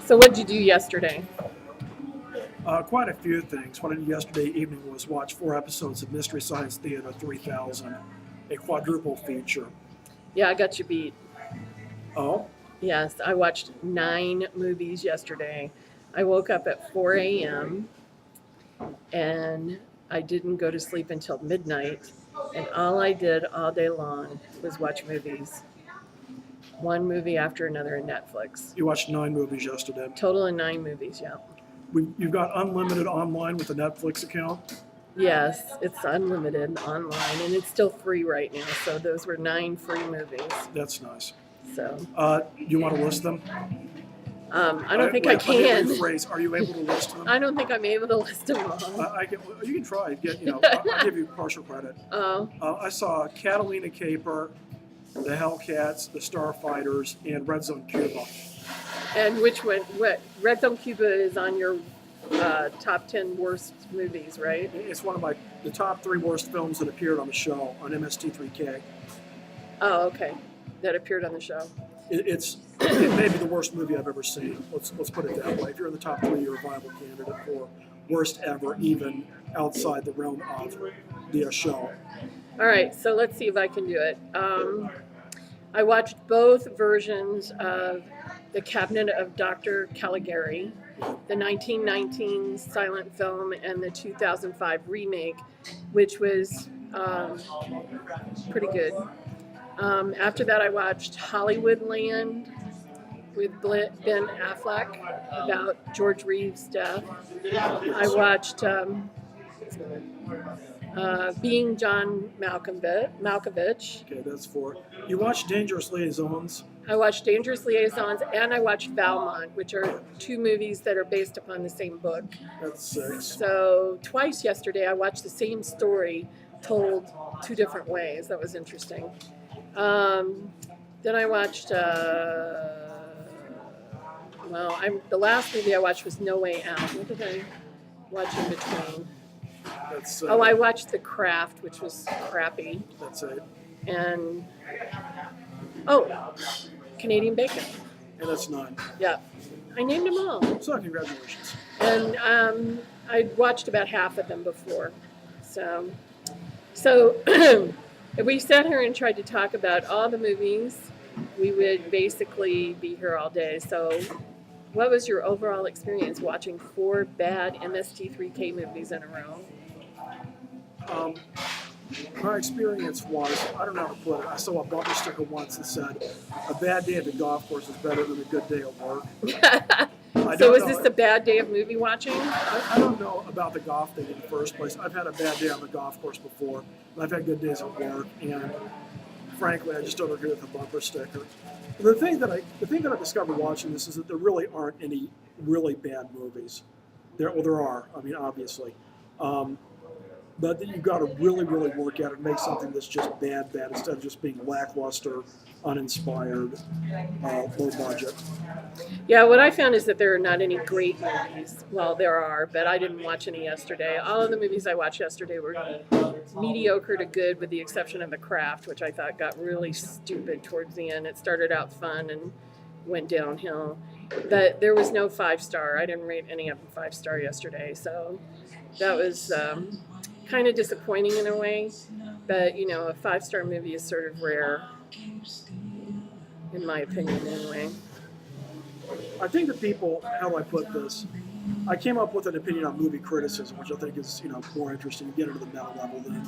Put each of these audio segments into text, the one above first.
So what did you do yesterday? Quite a few things. What I did yesterday evening was watch 4 episodes of Mystery Science Theater 3000, a quadruple feature. Yeah, I got you beat. Oh, Yes, I watched 9 movies yesterday. I woke up at 4 a.m. and I didn't go to sleep until midnight. And all I did all day long was watch movies. One movie after another on Netflix. you watched 9 movies yesterday. Total of 9 movies, yeah. You've got unlimited online with a Netflix account. Yes, it's unlimited online and it's still free right now. So those were 9 free movies. That's nice. So Do you want to list them? I don't think I Let me can. rephrase. Are you able to list them? I don't think I'm able to list them all. You can try. I'll give you partial credit. Oh, I saw Catalina Caper, the Hellcats, the Starfighters, and Red Zone Cuba. and which one? What? Red Zone Cuba is on your top 10 worst movies, right? It's one of the top 3 worst films that appeared on the show on MST3K. Oh, okay. That appeared on the show. It may be the worst movie I've ever seen. Let's put it that way. If you're in the top 3, you're a viable candidate for worst ever, even outside the realm of the show. All right, so let's see if I can do it. I watched both versions of The Cabinet of Dr. Caligari, the 1919 silent film and the 2005 remake, which was pretty good. After that, I watched Hollywoodland with Ben Affleck about George Reeves' death. I watched Being John Malkovich. Okay, that's 4. You watched Dangerous Liaisons. I watched Dangerous Liaisons and I watched Valmont, which are 2 movies that are based upon the same book. That's 6. So twice yesterday I watched the same story told 2 different ways. That was interesting. Then I watched, the last movie I watched was No Way Out. What did I watch in between? That's I watched The Craft, which was crappy. That's 8. And, Canadian Bacon. And that's 9. Yeah. I named them all. So congratulations. And I'd watched about half of them before. So if we sat here and tried to talk about all the movies, we would basically be here all day. So what was your overall experience watching 4 bad MST3K movies in a row? My experience was, I don't know how to put it, I saw a bumper sticker once that said, a bad day at the golf course is better than a good day at work. So is this a bad day of movie watching? I don't know about the golf thing in the first place. I've had a bad day on the golf course before, but I've had good days at work, and frankly, I just don't agree with the bumper sticker. The thing that I discovered watching this is that there really aren't any really bad movies. There are, I mean, obviously. But that you've got to really, really work at it and make something that's just bad, instead of just being lackluster, uninspired, low budget. Yeah, what I found is that there are not any great movies. Well, there are, but I didn't watch any yesterday. All of the movies I watched yesterday were mediocre to good, with the exception of The Craft, which I thought got really stupid towards the end. It started out fun and went downhill. But there was no 5-star. I didn't rate any of them 5-star yesterday, so that was kind of disappointing in a way. But, a 5-star movie is sort of rare, in my opinion, anyway. I think that people, how do I put this? I came up with an opinion on movie criticism, which I think is more interesting to get into the meta level than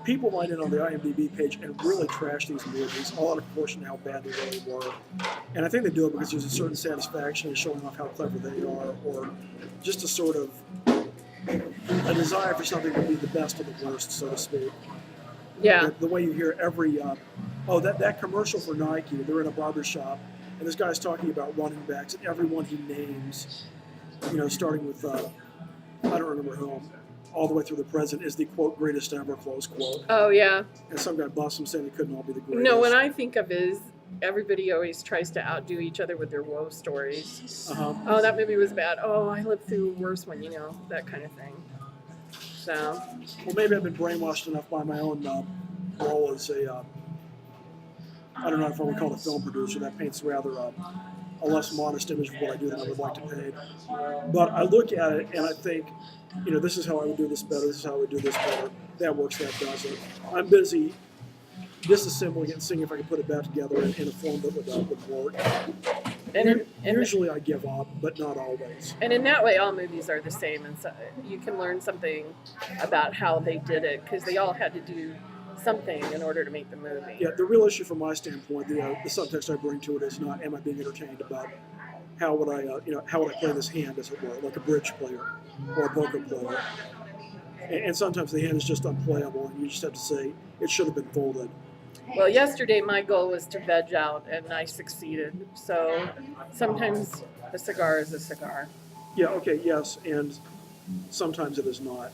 people went in on the IMDb page and really trash these movies, all out of proportion to how bad they really were. And I think they do it because there's a certain satisfaction in showing off how clever they are, or just a sort of a desire for something to be the best of the worst, so to speak. Yeah. The way you hear every, that commercial for Nike, they're in a barber shop, and this guy's talking about running backs, and everyone he names, starting with, I don't remember whom, all the way through the present, is the, quote, greatest ever, close quote. Oh, yeah. And some guy busts him saying they couldn't all be the greatest. No, what I think of is everybody always tries to outdo each other with their woe stories. Uh-huh. Oh, that movie was bad. Oh, I lived through a worse one, that kind of thing. So. Well, maybe I've been brainwashed enough by my own role as a, I don't know if I would call it a film producer. That paints rather a less modest image of what I do than I would like to paint. But I look at it and I think, this is how I would do this better. This is how I would do this better. That works. That doesn't. I'm busy disassembling it and seeing if I can put it back together in a form that would work. And Usually I give up, but not always. And in that way, all movies are the same, and so you can learn something about how they did it because they all had to do something in order to make the movie. Yeah, the real issue from my standpoint, the subtext I bring to it is not am I being entertained about how would I play this hand, as it were, like a bridge player or a poker player. And sometimes the hand is just unplayable, and you just have to say it should have been folded. Well, yesterday my goal was to veg out, and I succeeded. So sometimes a cigar is a cigar. Yeah, okay, yes, and sometimes it is not.